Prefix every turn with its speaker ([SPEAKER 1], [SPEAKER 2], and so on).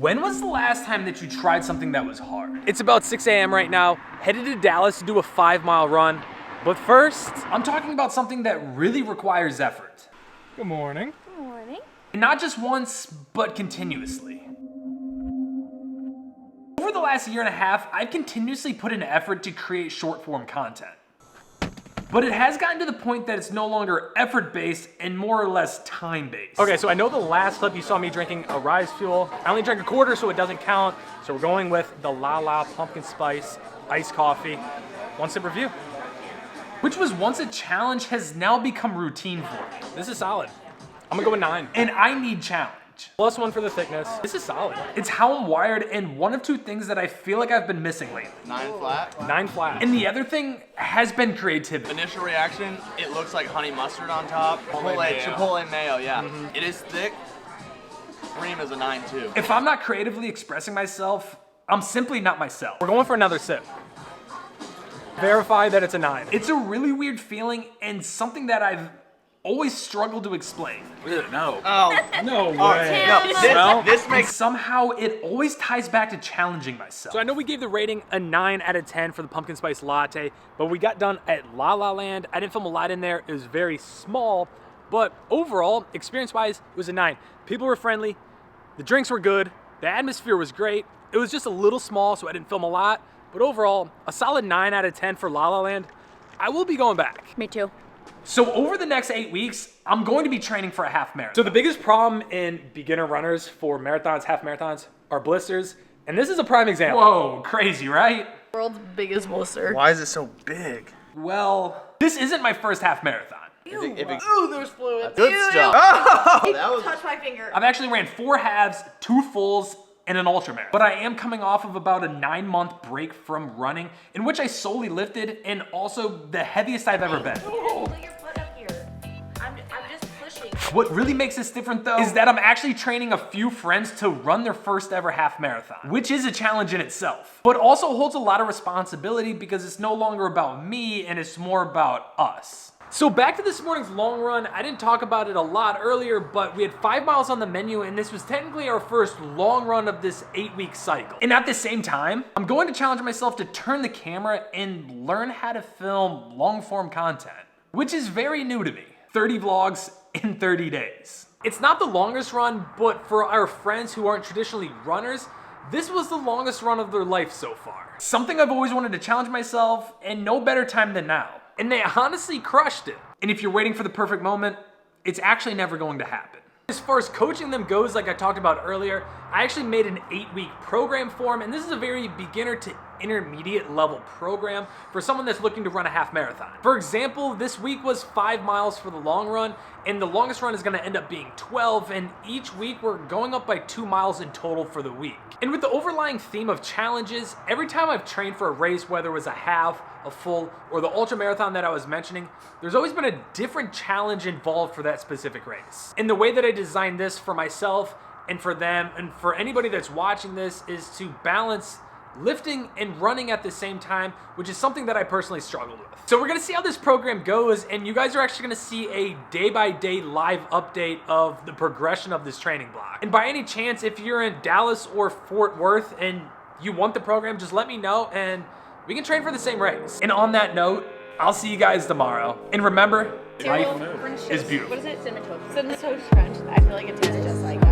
[SPEAKER 1] When was the last time that you tried something that was hard? It's about 6 a.m. right now, headed to Dallas to do a 5-mile run. But first, I'm talking about something that really requires effort.
[SPEAKER 2] Good morning.
[SPEAKER 3] Good morning.
[SPEAKER 1] And not just once, but continuously. Over the last year and a half, I've continuously put in effort to create short form content. But it has gotten to the point that it's no longer effort-based and more or less time-based. Okay, so I know the last clip you saw me drinking a Rise Fuel. I only drank a quarter, so it doesn't count. So we're going with the La La Pumpkin Spice Iced Coffee. One sip review. Which was once a challenge has now become routine for me. This is solid. I'm gonna go with 9. And I need challenge. +1 for the thickness. This is solid. It's how I'm wired and one of 2 things that I feel like I've been missing lately.
[SPEAKER 4] 9 flat.
[SPEAKER 1] 9 flat. And the other thing has been creativity.
[SPEAKER 4] Initial reaction, it looks like honey mustard on top. Chipotle mayo, yeah. It is thick. Cream is a 9 too.
[SPEAKER 1] If I'm not creatively expressing myself, I'm simply not myself. We're going for another sip. Verify that it's a 9. It's a really weird feeling and something that I've always struggled to explain.
[SPEAKER 4] No.
[SPEAKER 2] Oh, no way.
[SPEAKER 4] No, this makes
[SPEAKER 1] And somehow it always ties back to challenging myself. So I know we gave the rating a 9 out of 10 for the pumpkin spice latte, but we got done at La La Land. I didn't film a lot in there. It was very small, but overall, experience-wise, it was a 9. People were friendly. The drinks were good. The atmosphere was great. It was just a little small, so I didn't film a lot, but overall, a solid 9 out of 10 for La La Land. I will be going back.
[SPEAKER 3] Me too.
[SPEAKER 1] So over the next 8 weeks, I'm going to be training for a half marathon. So the biggest problem in beginner runners for marathons, half marathons, are blisters. And this is a prime example. Whoa, crazy, right?
[SPEAKER 5] World's biggest blister.
[SPEAKER 4] Why is it so big?
[SPEAKER 1] Well, this isn't my first half marathon.
[SPEAKER 5] Ooh, there's fluid.
[SPEAKER 4] Good
[SPEAKER 5] Ew.
[SPEAKER 4] stuff.
[SPEAKER 5] Oh,
[SPEAKER 4] that was
[SPEAKER 5] touch my finger.
[SPEAKER 1] I've actually ran 4 halves, 2 fulls, and an ultramarathon. But I am coming off of about a 9-month break from running, in which I solely lifted, and also the heaviest I've ever been.
[SPEAKER 5] Put your foot up here. I'm just pushing.
[SPEAKER 1] What really makes this different though is that I'm actually training a few friends to run their first ever half marathon, which is a challenge in itself, but also holds a lot of responsibility because it's no longer about me and it's more about us. So back to this morning's long run. I didn't talk about it a lot earlier, but we had 5 miles on the menu and this was technically our first long run of this 8-week cycle. And at the same time, I'm going to challenge myself to turn the camera and learn how to film long form content, which is very new to me. 30 vlogs in 30 days. It's not the longest run, but for our friends who aren't traditionally runners, this was the longest run of their life so far. Something I've always wanted to challenge myself, and no better time than now. And they honestly crushed it. And if you're waiting for the perfect moment, it's actually never going to happen. As far as coaching them goes, like I talked about earlier, I actually made an 8-week program for them, and this is a very beginner to intermediate level program for someone that's looking to run a half marathon. For example, this week was 5 miles for the long run, and the longest run is gonna end up being 12, and each week we're going up by 2 miles in total for the week. And with the overlying theme of challenges, every time I've trained for a race, whether it was a half, a full, or the ultra marathon that I was mentioning, there's always been a different challenge involved for that specific race. And the way that I designed this for myself and for them and for anybody that's watching this is to balance lifting and running at the same time, which is something that I personally struggled with. So we're gonna see how this program goes, and you guys are actually gonna see a day-by-day live update of the progression of this training block. And by any chance, if you're in Dallas or Fort Worth and you want the program, just let me know and we can train for the same race. And on that note, I'll see you guys tomorrow. And remember, life is beautiful.
[SPEAKER 3] What is it? Cinnamon toast. Cinnamon toast crunch. I feel like it tastes just like